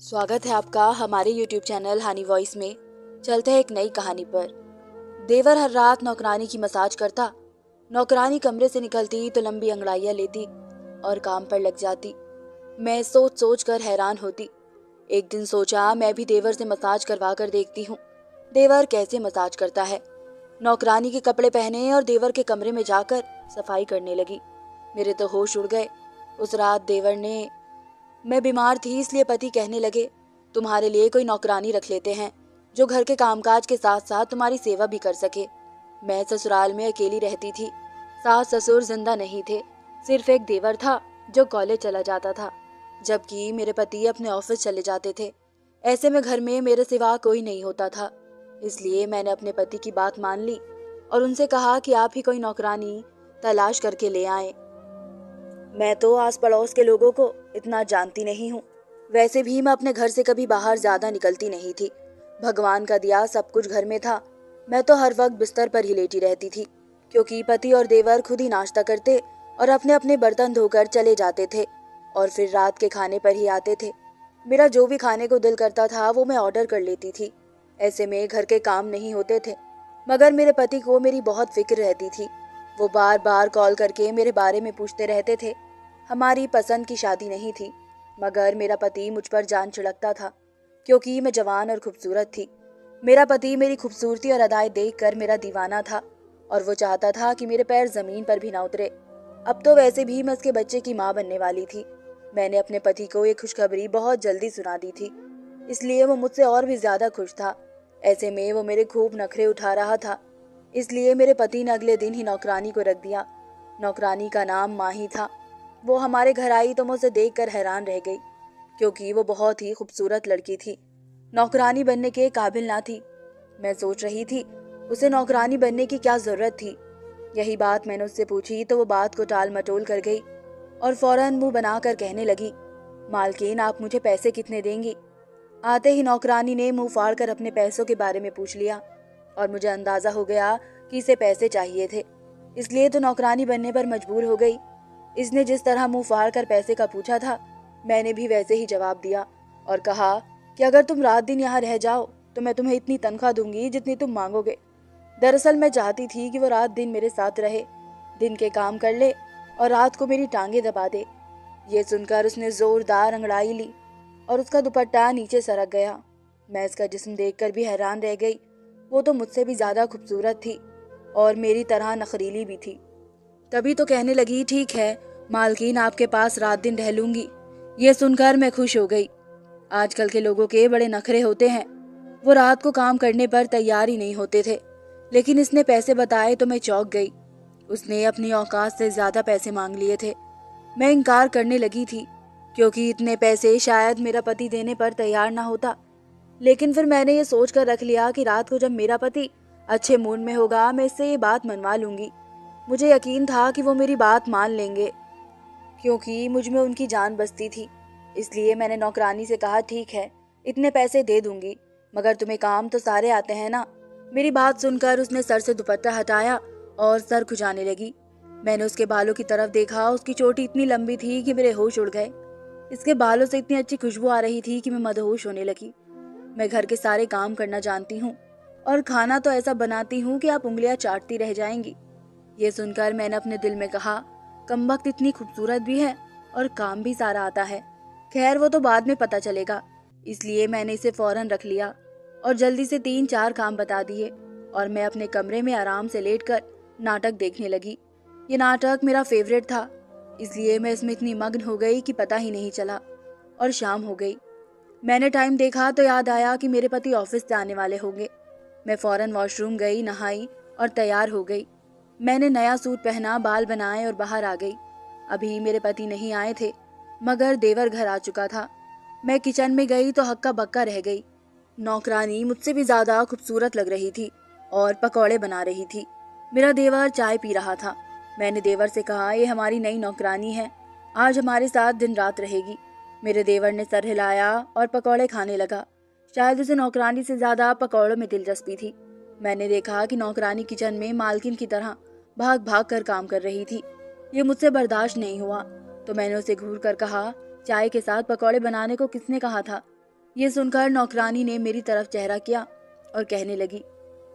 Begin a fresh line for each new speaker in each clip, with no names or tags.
स्वागत है आपका हमारे YouTube चैनल हनी वॉइस में। चलते हैं एक नई कहानी पर। देवर हर रात नौकरानी की मसाज करता। नौकरानी कमरे से निकलती तो लंबी अंगड़ाइयाँ लेती और काम पर लग जाती। मैं सोच सोच कर हैरान होती। एक दिन सोचा मैं भी देवर से मसाज करवा कर देखती हूँ देवर कैसे मसाज करता है। नौकरानी के कपड़े पहने और देवर के कमरे में जाकर सफाई करने लगी। मेरे तो होश उड़ गए। उस रात देवर ने मैं बीमार थी इसलिए पति कहने लगे तुम्हारे लिए कोई नौकरानी रख लेते हैं जो घर के कामकाज के साथ साथ तुम्हारी सेवा भी कर सके। मैं ससुराल में अकेली रहती थी। सास ससुर जिंदा नहीं थे। सिर्फ एक देवर था जो कॉलेज चला जाता था, जबकि मेरे पति अपने ऑफिस चले जाते थे। ऐसे में घर में मेरे सिवा कोई नहीं होता था। इसलिए मैंने अपने पति की बात मान ली और उनसे कहा कि आप ही कोई नौकरानी तलाश करके ले आए। मैं तो आस पड़ोस के लोगों को इतना जानती नहीं हूँ। वैसे भी मैं अपने घर से कभी बाहर ज्यादा निकलती नहीं थी। भगवान का दिया सब कुछ घर में था। मैं तो हर वक्त बिस्तर पर ही लेटी रहती थी, क्योंकि पति और देवर खुद ही नाश्ता करते और अपने अपने बर्तन धोकर चले जाते थे और फिर रात के खाने पर ही आते थे। मेरा जो भी खाने को दिल करता था वो मैं ऑर्डर कर लेती थी। ऐसे में घर के काम नहीं होते थे। मगर मेरे पति को मेरी बहुत फिक्र रहती थी। वो बार बार कॉल करके मेरे बारे में पूछते रहते थे। हमारी पसंद की शादी नहीं थी, मगर मेरा पति मुझ पर जान छिड़कता था, क्योंकि मैं जवान और खूबसूरत थी। मेरा पति मेरी खूबसूरती और अदाएं देखकर मेरा दीवाना था और वो चाहता था कि मेरे पैर जमीन पर भी ना उतरे। अब तो वैसे भी मैं उसके बच्चे की माँ बनने वाली थी। मैंने अपने पति को ये खुशखबरी बहुत जल्दी सुना दी थी, इसलिए वो मुझसे और भी ज्यादा खुश था। ऐसे में वो मेरे खूब नखरे उठा रहा था। इसलिए मेरे पति ने अगले दिन ही नौकरानी को रख दिया। नौकरानी का नाम माही था। वो हमारे घर आई तो मैं उसे देखकर हैरान रह गई, क्योंकि वो बहुत ही खूबसूरत लड़की थी। नौकरानी बनने के काबिल ना थी। मैं सोच रही थी उसे नौकरानी बनने की क्या जरूरत थी। यही बात मैंने उससे पूछी तो वो बात को टाल मटोल कर गई और फौरन मुंह बनाकर कहने लगी, मालकिन आप मुझे पैसे कितने देंगी। आते ही नौकरानी ने मुंह फाड़ कर अपने पैसों के बारे में पूछ लिया और मुझे अंदाजा हो गया कि इसे पैसे चाहिए थे, इसलिए तो नौकरानी बनने पर मजबूर हो गई। इसने जिस तरह मुंह फाड़ कर पैसे का पूछा था, मैंने भी वैसे ही जवाब दिया और कहा कि अगर तुम रात दिन यहाँ रह जाओ तो मैं तुम्हें इतनी तनख्वाह दूंगी जितनी तुम मांगोगे। दरअसल मैं चाहती थी कि वो रात दिन मेरे साथ रहे, दिन के काम कर ले और रात को मेरी टांगे दबा दे। ये सुनकर उसने जोरदार अंगड़ाई ली और उसका दुपट्टा नीचे सरक गया। मैं इसका जिस्म देखकर भी हैरान रह गई। वो तो मुझसे भी ज्यादा खूबसूरत थी और मेरी तरह नखरीली भी थी। तभी तो कहने लगी, ठीक है मालकिन आपके पास रात दिन रह लूंगी। ये सुनकर मैं खुश हो गई। आजकल के लोगों के बड़े नखरे होते हैं। वो रात को काम करने पर तैयार ही नहीं होते थे, लेकिन इसने पैसे बताए तो मैं चौंक गई। उसने अपनी औकात से ज्यादा पैसे मांग लिए थे। मैं इनकार करने लगी थी, क्योंकि इतने पैसे शायद मेरा पति देने पर तैयार ना होता। लेकिन फिर मैंने ये सोच कर रख लिया कि रात को जब मेरा पति अच्छे मूड में होगा मैं इससे ये बात मनवा लूंगी। मुझे यकीन था कि वो मेरी बात मान लेंगे, क्योंकि मुझ में उनकी जान बसती थी। इसलिए मैंने नौकरानी से कहा, ठीक है इतने पैसे दे दूंगी, मगर तुम्हें काम तो सारे आते हैं ना। मेरी बात सुनकर उसने सर से दुपट्टा हटाया और सर खुजाने लगी। मैंने उसके बालों की तरफ देखा। उसकी चोटी इतनी लंबी थी कि मेरे होश उड़ गए। इसके बालों से इतनी अच्छी खुशबू आ रही थी कि मैं मदहोश होने लगी। मैं घर के सारे काम करना जानती हूँ और खाना तो ऐसा बनाती हूँ कि आप उंगलियां चाटती रह जाएंगी। ये सुनकर मैंने अपने दिल में कहा, कमबख्त इतनी खूबसूरत भी है और काम भी सारा आता है। खैर वो तो बाद में पता चलेगा। इसलिए मैंने इसे फौरन रख लिया और जल्दी से 3-4 काम बता दिए और मैं अपने कमरे में आराम से लेटकर नाटक देखने लगी। ये नाटक मेरा फेवरेट था, इसलिए मैं इसमें इतनी मग्न हो गई कि पता ही नहीं चला और शाम हो गई। मैंने टाइम देखा तो याद आया कि मेरे पति ऑफिस से आने वाले होंगे। मैं फौरन वॉशरूम गई, नहाई और तैयार हो गई। मैंने नया सूट पहना, बाल बनाए और बाहर आ गई। अभी मेरे पति नहीं आए थे, मगर देवर घर आ चुका था। मैं किचन में गई तो हक्का बक्का रह गई। नौकरानी मुझसे भी ज्यादा खूबसूरत लग रही थी और पकौड़े बना रही थी। मेरा देवर चाय पी रहा था। मैंने देवर से कहा, ये हमारी नई नौकरानी है, आज हमारे साथ दिन रात रहेगी। मेरे देवर ने सर हिलाया और पकौड़े खाने लगा। शायद उसे नौकरानी से ज्यादा पकौड़ों में दिलचस्पी थी। मैंने देखा कि नौकरानी किचन में मालकिन की तरह भाग भाग कर काम कर रही थी। ये मुझसे बर्दाश्त नहीं हुआ तो मैंने उसे घूर कर कहा, चाय के साथ पकौड़े बनाने को किसने कहा था? ये सुनकर नौकरानी ने मेरी तरफ चेहरा किया और कहने लगी,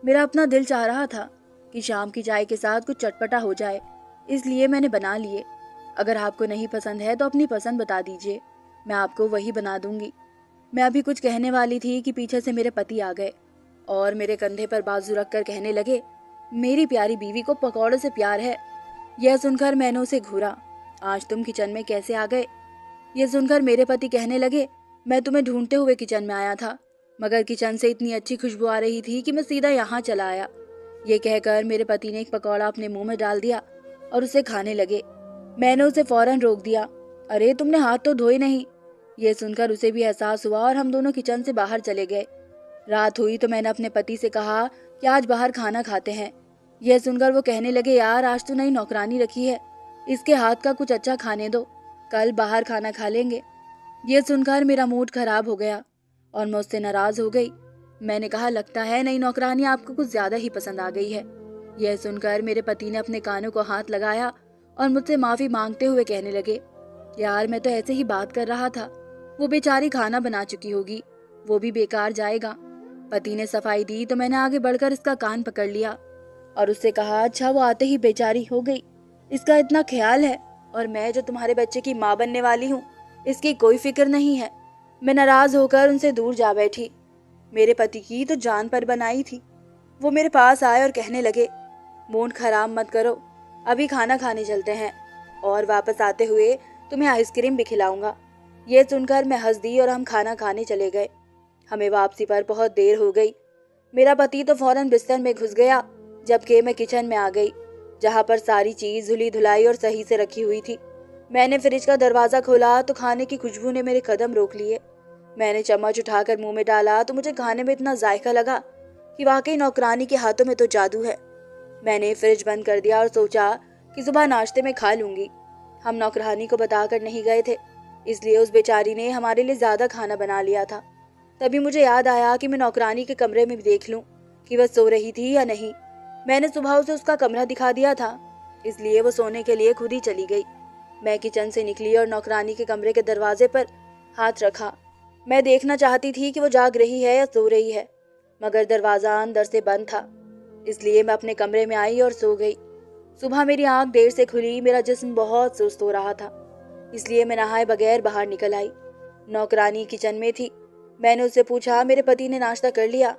मेरा अपना दिल चाह रहा था कि शाम की चाय के साथ कुछ चटपटा हो जाए, इसलिए मैंने बना लिए। अगर आपको नहीं पसंद है तो अपनी पसंद बता दीजिए, मैं आपको वही बना दूंगी। मैं अभी कुछ कहने वाली थी कि पीछे से मेरे पति आ गए और मेरे कंधे पर बाजू रखकर कहने लगे, मेरी प्यारी बीवी को पकौड़े से प्यार है। यह सुनकर मैंने उसे घूरा, आज तुम किचन में कैसे आ गए? यह सुनकर मेरे पति कहने लगे, मैं तुम्हें ढूंढते हुए किचन में आया था, मगर किचन से इतनी अच्छी खुशबू आ रही थी कि मैं सीधा यहाँ चला आया। ये कहकर मेरे पति ने एक पकौड़ा अपने मुंह में डाल दिया और उसे खाने लगे। मैंने उसे फौरन रोक दिया, अरे तुमने हाथ तो धोए नहीं। ये सुनकर उसे भी एहसास हुआ और हम दोनों किचन से बाहर चले गए। रात हुई तो मैंने अपने पति से कहा कि आज बाहर खाना खाते हैं। यह सुनकर वो कहने लगे, यार आज तो नई नौकरानी रखी है, इसके हाथ का कुछ अच्छा खाने दो, कल बाहर खाना खा लेंगे। यह सुनकर मेरा मूड खराब हो गया और मैं उससे नाराज हो गई। मैंने कहा, लगता है नई नौकरानी आपको कुछ ज्यादा ही पसंद आ गई है। यह सुनकर मेरे पति ने अपने कानों को हाथ लगाया और मुझसे माफी मांगते हुए कहने लगे, यार मैं तो ऐसे ही बात कर रहा था, वो बेचारी खाना बना चुकी होगी, वो भी बेकार जाएगा। पति ने सफाई दी तो मैंने आगे बढ़कर इसका कान पकड़ लिया और उससे कहा, अच्छा वो आते ही बेचारी हो गई, इसका इतना ख्याल है, और मैं जो तुम्हारे बच्चे की माँ बनने वाली हूँ इसकी कोई फिक्र नहीं है। मैं नाराज होकर उनसे दूर जा बैठी। मेरे पति की तो जान पर बनाई थी। वो मेरे पास आए और कहने लगे, मूड खराब मत करो, अभी खाना खाने चलते हैं और वापस आते हुए तुम्हें आइसक्रीम भी खिलाऊंगा। ये सुनकर मैं हंस दी और हम खाना खाने चले गए। हमें वापसी पर बहुत देर हो गई। मेरा पति तो फौरन बिस्तर में घुस गया, जबकि मैं किचन में आ गई, जहाँ पर सारी चीज धुली धुलाई और सही से रखी हुई थी। मैंने फ्रिज का दरवाजा खोला तो खाने की खुशबू ने मेरे कदम रोक लिए। मैंने चम्मच उठाकर मुंह में डाला तो मुझे खाने में इतना जायका लगा कि वाकई नौकरानी के हाथों में तो जादू है। मैंने फ्रिज बंद कर दिया और सोचा कि सुबह नाश्ते में खा लूंगी। हम नौकरानी को बताकर नहीं गए थे, इसलिए उस बेचारी ने हमारे लिए ज्यादा खाना बना लिया था। तभी मुझे याद आया कि मैं नौकरानी के कमरे में भी देख लूं कि वह सो रही थी या नहीं। मैंने सुबह उसे उसका कमरा दिखा दिया था, इसलिए वो सोने के लिए खुद ही चली गई। मैं किचन से निकली और नौकरानी के कमरे के दरवाजे पर हाथ रखा। मैं देखना चाहती थी कि वो जाग रही है या सो रही है, मगर दरवाजा अंदर से बंद था, इसलिए मैं अपने कमरे में आई और सो गई। सुबह मेरी आंख देर से खुली, मेरा जिस्म बहुत सुस्त हो रहा था, इसलिए मैं नहाए बगैर बाहर निकल आई। नौकरानी किचन में थी। मैंने उससे पूछा, मेरे पति ने नाश्ता कर लिया?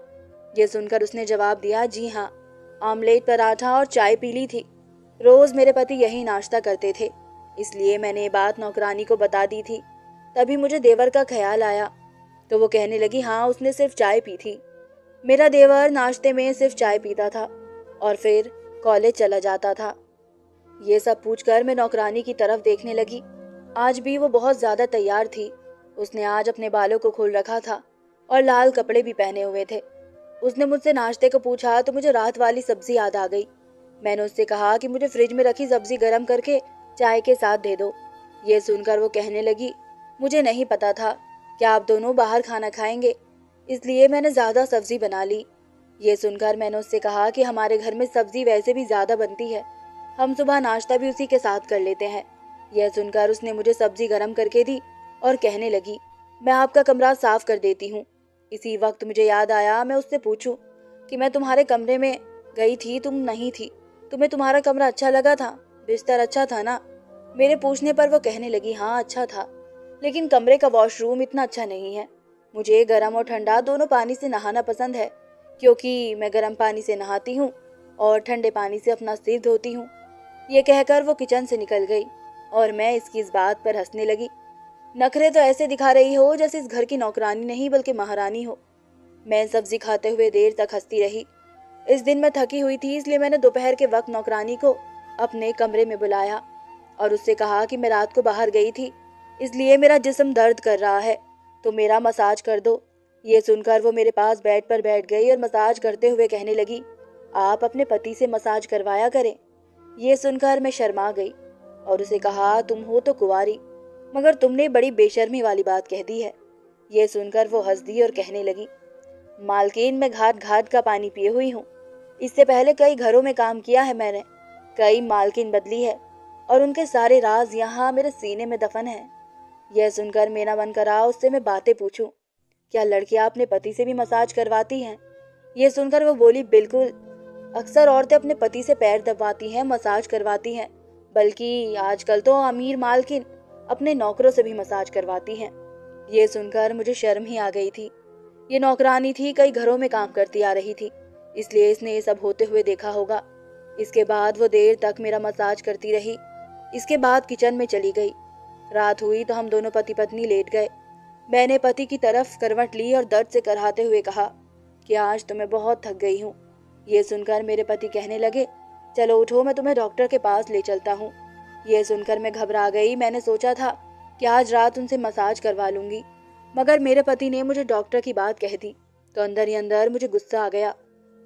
ये सुनकर उसने जवाब दिया, जी हाँ, आमलेट, पराठा और चाय पी ली थी। रोज मेरे पति यही नाश्ता करते थे, इसलिए मैंने ये बात नौकरानी को बता दी थी। तभी मुझे देवर का ख्याल आया तो वो कहने लगी, हाँ उसने सिर्फ चाय पी थी। मेरा देवर नाश्ते में सिर्फ चाय पीता था और फिर कॉलेज चला जाता था। ये सब पूछकर मैं नौकरानी की तरफ देखने लगी। आज भी वो बहुत ज्यादा तैयार थी। उसने आज अपने बालों को खोल रखा था और लाल कपड़े भी पहने हुए थे। उसने मुझसे नाश्ते को पूछा तो मुझे रात वाली सब्जी याद आ गई। मैंने उससे कहा कि मुझे फ्रिज में रखी सब्जी गर्म करके चाय के साथ दे दो। ये सुनकर वो कहने लगी, मुझे नहीं पता था कि आप दोनों बाहर खाना खाएंगे, इसलिए मैंने ज्यादा सब्जी बना ली। ये सुनकर मैंने उससे कहा कि हमारे घर में सब्जी वैसे भी ज्यादा बनती है, हम सुबह नाश्ता भी उसी के साथ कर लेते हैं। यह सुनकर उसने मुझे सब्जी गर्म करके दी और कहने लगी, मैं आपका कमरा साफ कर देती हूँ। इसी वक्त मुझे याद आया मैं उससे पूछूं कि मैं तुम्हारे कमरे में गई थी, तुम नहीं थी, तुम्हें तुम्हारा कमरा अच्छा लगा था, बिस्तर अच्छा था ना? मेरे पूछने पर वो कहने लगी, हाँ अच्छा था, लेकिन कमरे का वॉशरूम इतना अच्छा नहीं है। मुझे गर्म और ठंडा दोनों पानी से नहाना पसंद है, क्योंकि मैं गर्म पानी से नहाती हूँ और ठंडे पानी से अपना सिर धोती हूँ। ये कहकर वो किचन से निकल गई और मैं इसकी इस बात पर हंसने लगी। नखरे तो ऐसे दिखा रही हो जैसे इस घर की नौकरानी नहीं बल्कि महारानी हो। मैं सब्जी खाते हुए देर तक हंसती रही। इस दिन मैं थकी हुई थी, इसलिए मैंने दोपहर के वक्त नौकरानी को अपने कमरे में बुलाया और उससे कहा कि मैं रात को बाहर गई थी, इसलिए मेरा जिस्म दर्द कर रहा है, तो मेरा मसाज कर दो। ये सुनकर वो मेरे पास बेड पर बैठ गई और मसाज करते हुए कहने लगी, आप अपने पति से मसाज करवाया करें। ये सुनकर मैं शर्मा गई और उसे कहा, तुम हो तो कुंवारी, मगर तुमने बड़ी बेशर्मी वाली बात कह दी है। ये सुनकर वो हंस दी और कहने लगी, मालकिन मैं घाट घाट का पानी पिए हुई हूँ। इससे पहले कई घरों में काम किया है मैंने, कई मालकिन बदली है और उनके सारे राज यहाँ मेरे सीने में दफन है। यह सुनकर मेरा मन करा उससे मैं बातें पूछूं, क्या लड़कियां अपने पति से भी मसाज करवाती हैं? ये सुनकर वो बोली, बिल्कुल। अक्सर औरतें अपने पति से पैर दबाती हैं, मसाज करवाती हैं, बल्कि आजकल तो अमीर मालकिन अपने नौकरों से भी मसाज करवाती हैं। ये सुनकर मुझे शर्म ही आ गई थी। ये नौकरानी थी, कई घरों में काम करती आ रही थी, इसलिए इसने ये सब होते हुए देखा होगा। इसके बाद वो देर तक मेरा मसाज करती रही। इसके बाद किचन में चली गई। रात हुई तो हम दोनों पति पत्नी लेट गए। मैंने पति की तरफ करवट ली और दर्द से कराहते हुए कहा कि आज तो मैं बहुत थक गई हूँ। ये सुनकर मेरे पति कहने लगे, चलो उठो, मैं तुम्हें डॉक्टर के पास ले चलता हूँ। ये सुनकर मैं घबरा गई। मैंने सोचा था कि आज रात उनसे मसाज करवा लूंगी, मगर मेरे पति ने मुझे डॉक्टर की बात कह दी तो अंदर ही अंदर मुझे गुस्सा आ गया।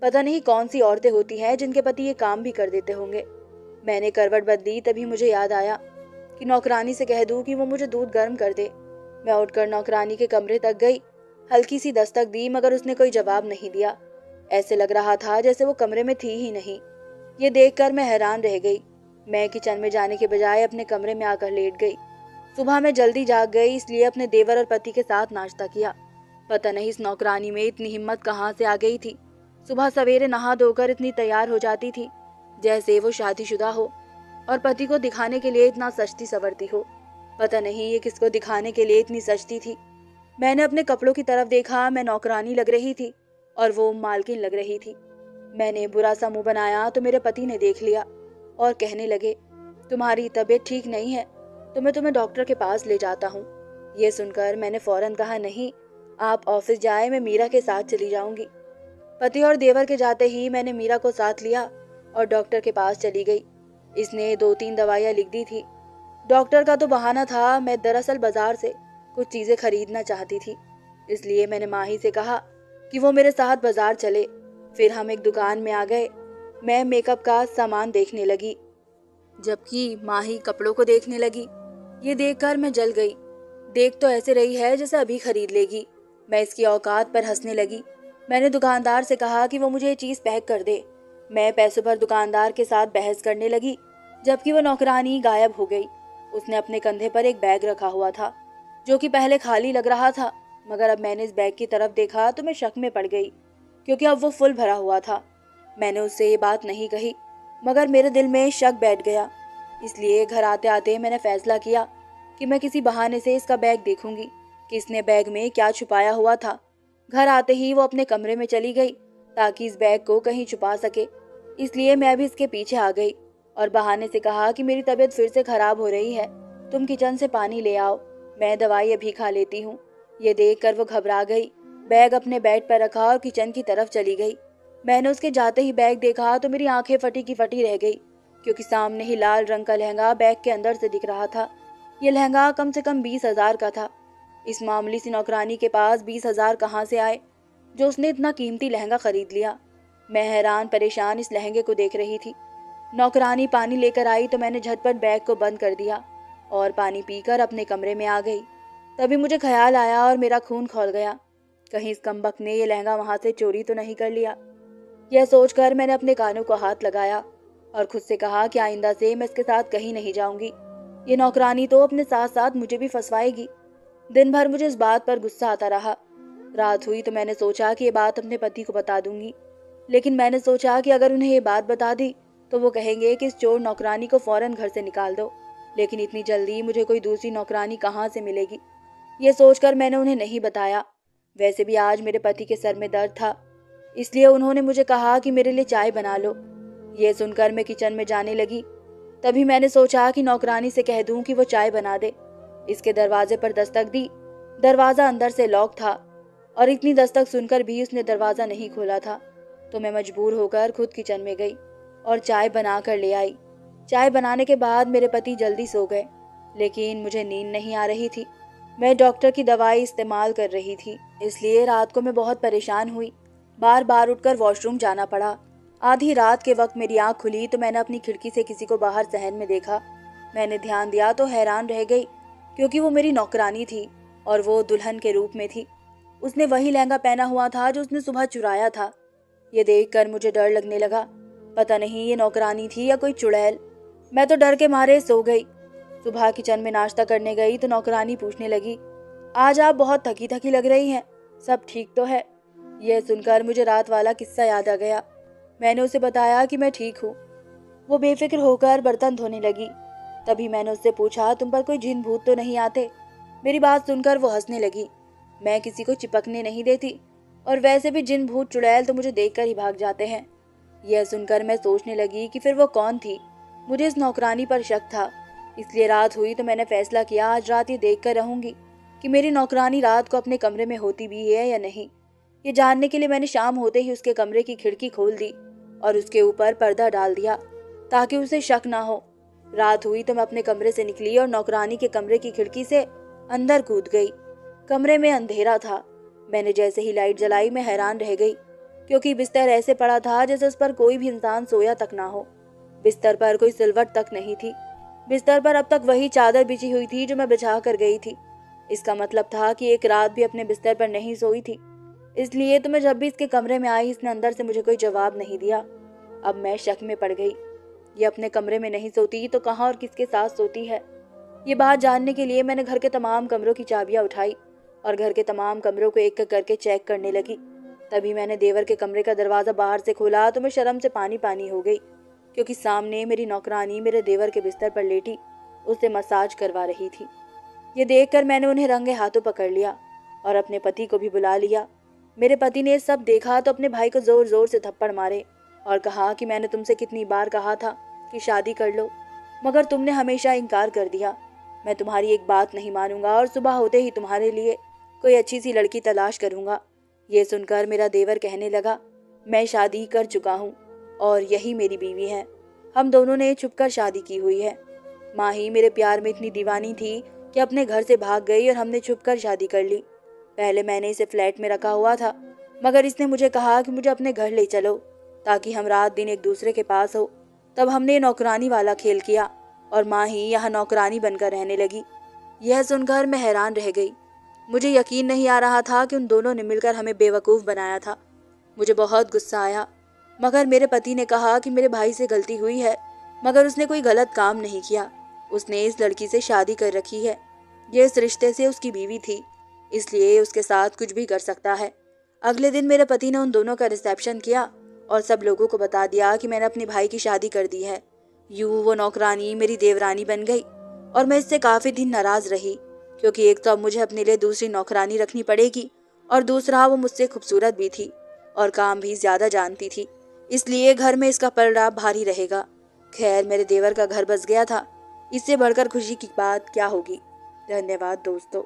पता नहीं कौन सी औरतें होती हैं जिनके पति ये काम भी कर देते होंगे। मैंने करवट बदली, तभी मुझे याद आया कि नौकरानी से कह दूं कि वो मुझे दूध गर्म कर दे। मैं उठकर नौकरानी के कमरे तक गई। हल्की सी दस्तक दी, मगर उसने कोई जवाब नहीं दिया। ऐसे लग रहा था जैसे वो कमरे में थी ही नहीं। ये देखकर मैं हैरान रह गई। मैं किचन में जाने के बजाय अपने कमरे में आकर लेट गई। सुबह मैं जल्दी जाग गई, इसलिए अपने देवर और पति के साथ नाश्ता किया। पता नहीं इस नौकरानी में इतनी हिम्मत कहाँ से आ गई थी। सुबह सवेरे नहा धोकर इतनी तैयार हो जाती थी जैसे वो शादीशुदा हो, और पति को दिखाने के लिए इतना सजती सवरती हो। पता नहीं ये किसको दिखाने के लिए इतनी सजती थी। मैंने अपने कपड़ों की तरफ देखा। मैं नौकरानी लग रही थी और वो मालकिन लग रही थी। मैंने बुरा सा मुंह बनाया तो मेरे पति ने देख लिया और कहने लगे, तुम्हारी तबीयत ठीक नहीं है तो मैं तुम्हें डॉक्टर के पास ले जाता हूँ। ये सुनकर मैंने फौरन कहा, नहीं, आप ऑफिस जाए, मैं मीरा के साथ चली जाऊंगी। पति और देवर के जाते ही मैंने मीरा को साथ लिया और डॉक्टर के पास चली गई। इसने 2-3 दवाइयाँ लिख दी थी। डॉक्टर का तो बहाना था, मैं दरअसल बाजार से कुछ चीजें खरीदना चाहती थी, इसलिए मैंने माही से कहा कि वो मेरे साथ बाजार चले। फिर हम एक दुकान में आ गए। मैं मेकअप का सामान देखने लगी, जबकि माही कपड़ों को देखने लगी। ये देखकर मैं जल गई। देख तो ऐसे रही है जैसे अभी खरीद लेगी। मैं इसकी औकात पर हंसने लगी। मैंने दुकानदार से कहा कि वो मुझे ये चीज पैक कर दे। मैं पैसों पर दुकानदार के साथ बहस करने लगी, जबकि वो नौकरानी गायब हो गई। उसने अपने कंधे पर एक बैग रखा हुआ था, जो कि पहले खाली लग रहा था, मगर अब मैंने इस बैग की तरफ देखा तो मैं शक में पड़ गई, क्योंकि अब वो फुल भरा हुआ था। मैंने उससे ये बात नहीं कही, मगर मेरे दिल में शक बैठ गया। इसलिए घर आते आते मैंने फैसला किया कि मैं किसी बहाने से इसका बैग देखूंगी कि इसने बैग में क्या छुपाया हुआ था। घर आते ही वो अपने कमरे में चली गई ताकि इस बैग को कहीं छुपा सके। इसलिए मैं भी इसके पीछे आ गई और बहाने से कहा कि मेरी तबीयत फिर से खराब हो रही है, तुम किचन से पानी ले आओ, मैं दवाई अभी खा लेती हूँ। ये देखकर वो घबरा गई, बैग अपने बेड पर रखा और किचन की तरफ चली गई। मैंने उसके जाते ही बैग देखा तो मेरी आंखें फटी की फटी रह गई, क्योंकि सामने ही लाल रंग का लहंगा बैग के अंदर से दिख रहा था। ये लहंगा कम से कम 20,000 का था। इस मामूली सी नौकरानी के पास 20,000 कहाँ से आए, जो उसने इतना कीमती लहंगा खरीद लिया। मैं हैरान परेशान इस लहंगे को देख रही थी। नौकरानी पानी लेकर आई तो मैंने झटपट बैग को बंद कर दिया और पानी पीकर अपने कमरे में आ गई। तभी मुझे ख्याल आया और मेरा खून खौल गया, कहीं इस कमबख्त ने ये लहंगा वहां से चोरी तो नहीं कर लिया। यह सोचकर मैंने अपने कानों को हाथ लगाया और खुद से कहा कि आइंदा से मैं इसके साथ कहीं नहीं जाऊंगी। ये नौकरानी तो अपने साथ साथ मुझे भी फंसवाएगी। दिन भर मुझे इस बात पर गुस्सा आता रहा। रात हुई तो मैंने सोचा कि ये बात अपने पति को बता दूंगी, लेकिन मैंने सोचा कि अगर उन्हें ये बात बता दी तो वो कहेंगे कि इस चोर नौकरानी को फौरन घर से निकाल दो। लेकिन इतनी जल्दी मुझे कोई दूसरी नौकरानी कहाँ से मिलेगी, ये सोचकर मैंने उन्हें नहीं बताया। वैसे भी आज मेरे पति के सर में दर्द था, इसलिए उन्होंने मुझे कहा कि मेरे लिए चाय बना लो। ये सुनकर मैं किचन में जाने लगी। तभी मैंने सोचा कि नौकरानी से कह दूं कि वो चाय बना दे। इसके दरवाजे पर दस्तक दी। दरवाजा अंदर से लॉक था और इतनी दस्तक सुनकर भी उसने दरवाजा नहीं खोला था, तो मैं मजबूर होकर खुद किचन में गई और चाय बना कर ले आई। चाय बनाने के बाद मेरे पति जल्दी सो गए, लेकिन मुझे नींद नहीं आ रही थी। मैं डॉक्टर की दवाई इस्तेमाल कर रही थी, इसलिए रात को मैं बहुत परेशान हुई। बार बार उठकर वॉशरूम जाना पड़ा। आधी रात के वक्त मेरी आंख खुली तो मैंने अपनी खिड़की से किसी को बाहर सहन में देखा। मैंने ध्यान दिया तो हैरान रह गई, क्योंकि वो मेरी नौकरानी थी और वो दुल्हन के रूप में थी। उसने वही लहंगा पहना हुआ था जो उसने सुबह चुराया था। ये देखकर मुझे डर लगने लगा। पता नहीं ये नौकरानी थी या कोई चुड़ैल। मैं तो डर के मारे सो गई। सुबह किचन में नाश्ता करने गई तो नौकरानी पूछने लगी, आज आप बहुत थकी थकी लग रही हैं, सब ठीक तो है? यह सुनकर मुझे रात वाला किस्सा याद आ गया। मैंने उसे बताया कि मैं ठीक हूँ। वो बेफिक्र होकर बर्तन धोने लगी। तभी मैंने उससे पूछा, तुम पर कोई जिन भूत तो नहीं आते? मेरी बात सुनकर वो हंसने लगी। मैं किसी को चिपकने नहीं देती, और वैसे भी जिन भूत चुड़ैल तो मुझे देखकर ही भाग जाते हैं। यह सुनकर मैं सोचने लगी कि फिर वो कौन थी। मुझे इस नौकरानी पर शक था, इसलिए रात हुई तो मैंने फैसला किया आज रात ये देख कर रहूंगी कि मेरी नौकरानी रात को अपने कमरे में होती भी है या नहीं। ये जानने के लिए मैंने शाम होते ही उसके कमरे की खिड़की खोल दी और उसके ऊपर पर्दा डाल दिया ताकि उसे शक ना हो। रात हुई तो मैं अपने कमरे से निकली और नौकरानी के कमरे की खिड़की से अंदर कूद गई। कमरे में अंधेरा था। मैंने जैसे ही लाइट जलाई मैं हैरान रह गई, क्योंकि बिस्तर ऐसे पड़ा था जैसे उस पर कोई भी इंसान सोया तक ना हो। बिस्तर पर कोई सिलवट तक नहीं थी। बिस्तर पर अब तक वही चादर बिछी हुई थी जो मैं बिछा कर गई थी। इसका मतलब था कि एक रात भी अपने बिस्तर पर नहीं सोई थी। इसलिए तो मैं जब भी इसके कमरे में आई इसने अंदर से मुझे कोई जवाब नहीं दिया। अब मैं शक में पड़ गई। ये अपने कमरे में नहीं सोती तो कहाँ और किसके साथ सोती है? ये बात जानने के लिए मैंने घर के तमाम कमरों की चाबियां उठाई और घर के तमाम कमरों को एक एक करके चेक करने लगी। तभी मैंने देवर के कमरे का दरवाजा बाहर से खोला तो मैं शर्म से पानी पानी हो गई, क्योंकि सामने मेरी नौकरानी मेरे देवर के बिस्तर पर लेटी उससे मसाज करवा रही थी। ये देखकर मैंने उन्हें रंगे हाथों पकड़ लिया और अपने पति को भी बुला लिया। मेरे पति ने सब देखा तो अपने भाई को जोर जोर से थप्पड़ मारे और कहा कि मैंने तुमसे कितनी बार कहा था कि शादी कर लो, मगर तुमने हमेशा इनकार कर दिया। मैं तुम्हारी एक बात नहीं मानूंगा और सुबह होते ही तुम्हारे लिए कोई अच्छी सी लड़की तलाश करूंगा। ये सुनकर मेरा देवर कहने लगा, मैं शादी कर चुका हूँ और यही मेरी बीवी है। हम दोनों ने छुपकर शादी की हुई है। माँ ही मेरे प्यार में इतनी दीवानी थी कि अपने घर से भाग गई और हमने छुपकर शादी कर ली। पहले मैंने इसे फ्लैट में रखा हुआ था, मगर इसने मुझे कहा कि मुझे अपने घर ले चलो ताकि हम रात दिन एक दूसरे के पास हो। तब हमने नौकरानी वाला खेल किया और माँ ही यहाँ नौकरानी बनकर रहने लगी। यह सुनकर मैं हैरान रह गई। मुझे यकीन नहीं आ रहा था कि उन दोनों ने मिलकर हमें बेवकूफ़ बनाया था। मुझे बहुत गुस्सा आया, मगर मेरे पति ने कहा कि मेरे भाई से गलती हुई है, मगर उसने कोई गलत काम नहीं किया। उसने इस लड़की से शादी कर रखी है। ये इस रिश्ते से उसकी बीवी थी, इसलिए उसके साथ कुछ भी कर सकता है। अगले दिन मेरे पति ने उन दोनों का रिसेप्शन किया और सब लोगों को बता दिया कि मैंने अपने भाई की शादी कर दी है। यूं वो नौकरानी मेरी देवरानी बन गई और मैं इससे काफ़ी दिन नाराज़ रही, क्योंकि एक तो अब मुझे अपने लिए दूसरी नौकरानी रखनी पड़ेगी और दूसरा वो मुझसे खूबसूरत भी थी और काम भी ज़्यादा जानती थी, इसलिए घर में इसका पलड़ा भारी रहेगा। खैर, मेरे देवर का घर बस गया था। इससे बढ़कर खुशी की बात क्या होगी। धन्यवाद दोस्तों।